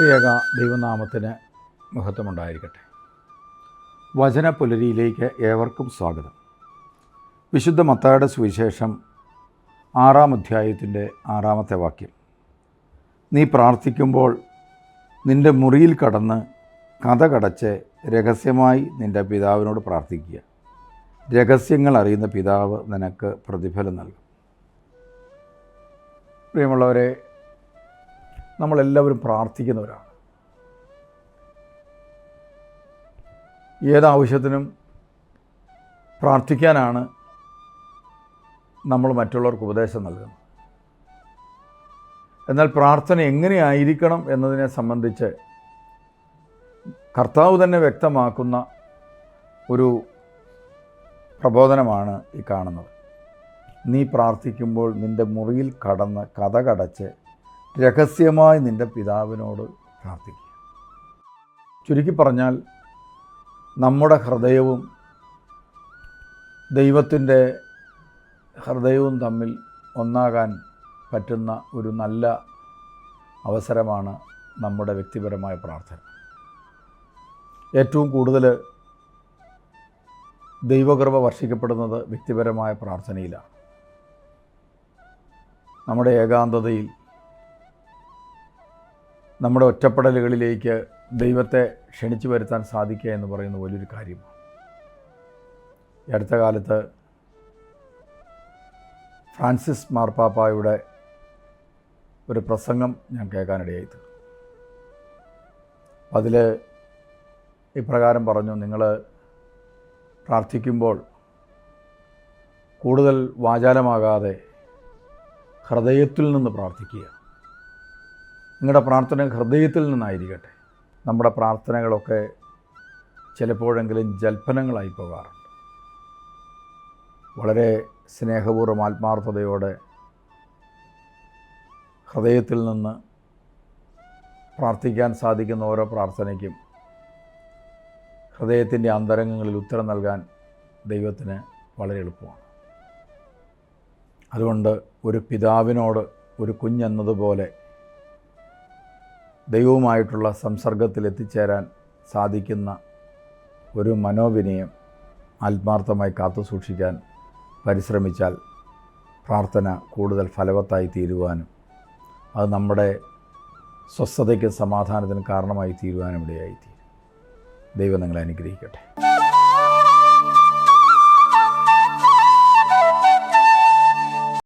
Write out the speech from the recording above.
ത്രിയേക ദൈവനാമത്തിന് മഹത്വമുണ്ടായിരിക്കട്ടെ. വചനപുലരിയിലേക്ക് ഏവർക്കും സ്വാഗതം. വിശുദ്ധ മത്തായിയുടെ സുവിശേഷം 6-ാം അധ്യായത്തിൻ്റെ 6-ാമത്തെ വാക്യം. നീ പ്രാർത്ഥിക്കുമ്പോൾ നിൻ്റെ മുറിയിൽ കടന്ന് കതകടച്ച് രഹസ്യമായി നിൻ്റെ പിതാവിനോട് പ്രാർത്ഥിക്കുക. രഹസ്യങ്ങൾ അറിയുന്ന പിതാവ് നിനക്ക് പ്രതിഫലം നൽകും. പ്രിയമുള്ളവരെ, നമ്മളെല്ലാവരും പ്രാർത്ഥിക്കുന്നവരാണ്. ഏതാവശ്യത്തിനും പ്രാർത്ഥിക്കാനാണ് നമ്മൾ മറ്റുള്ളവർക്ക് ഉപദേശം നൽകുന്നത്. എന്നാൽ പ്രാർത്ഥന എങ്ങനെയായിരിക്കണം എന്നതിനെ സംബന്ധിച്ച് കർത്താവ് തന്നെ വ്യക്തമാക്കുന്ന ഒരു പ്രബോധനമാണ് ഈ കാണുന്നത്. നീ പ്രാർത്ഥിക്കുമ്പോൾ നിൻ്റെ മുറിയിൽ കടന്ന് കതകടച്ച് രഹസ്യമായി നിൻ്റെ പിതാവിനോട് പ്രാർത്ഥിക്കുക. ചുരുക്കി പറഞ്ഞാൽ, നമ്മുടെ ഹൃദയവും ദൈവത്തിൻ്റെ ഹൃദയവും തമ്മിൽ ഒന്നാകാൻ പറ്റുന്ന ഒരു നല്ല അവസരമാണ് നമ്മുടെ വ്യക്തിപരമായ പ്രാർത്ഥന. ഏറ്റവും കൂടുതൽ ദൈവകൃപ വർഷിക്കപ്പെടുന്നത് വ്യക്തിപരമായ പ്രാർത്ഥനയിലാണ്. നമ്മുടെ ഏകാന്തതയിൽ, നമ്മുടെ ഒറ്റപ്പെടലുകളിലേക്ക് ദൈവത്തെ ക്ഷണിച്ചു വരുത്താൻ സാധിക്കുക എന്ന് പറയുന്ന വലിയൊരു കാര്യമാണ്. ഈ അടുത്ത കാലത്ത് ഫ്രാൻസിസ് മാർപ്പാപ്പായുടെ ഒരു പ്രസംഗം ഞാൻ കേൾക്കാനിടയായി. അതിൽ ഇപ്രകാരം പറഞ്ഞു: നിങ്ങൾ പ്രാർത്ഥിക്കുമ്പോൾ കൂടുതൽ വാചാലമാകാതെ ഹൃദയത്തിൽ നിന്ന് പ്രാർത്ഥിക്കുക. നിങ്ങളുടെ പ്രാർത്ഥന ഹൃദയത്തിൽ നിന്നായിരിക്കട്ടെ. നമ്മുടെ പ്രാർത്ഥനകളൊക്കെ ചിലപ്പോഴെങ്കിലും ജൽപ്പനങ്ങളായി പോകാറുണ്ട്. വളരെ സ്നേഹപൂർവ്വം ആത്മാർത്ഥതയോടെ ഹൃദയത്തിൽ നിന്ന് പ്രാർത്ഥിക്കാൻ സാധിക്കുന്ന ഓരോ പ്രാർത്ഥനയ്ക്കും ഹൃദയത്തിൻ്റെ അന്തരംഗങ്ങളിൽ ഉത്തരം നൽകാൻ ദൈവത്തിന് വളരെ എളുപ്പമാണ്. അതുകൊണ്ട് ഒരു പിതാവിനോട് ഒരു കുഞ്ഞെന്നതുപോലെ ദൈവവുമായിട്ടുള്ള സംസർഗത്തിൽ എത്തിച്ചേരാൻ സാധിക്കുന്ന ഒരു മനോവിനയം ആത്മാർത്ഥമായി കാത്തു സൂക്ഷിക്കാൻ പരിശ്രമിച്ചാൽ പ്രാർത്ഥന കൂടുതൽ ഫലവത്തായി തീരുവാനും അത് നമ്മുടെ സ്വസ്ഥതയ്ക്കും സമാധാനത്തിനും കാരണമായി തീരുവാനും ഇടയായി തീരും. ദൈവം നിങ്ങളെ അനുഗ്രഹിക്കട്ടെ.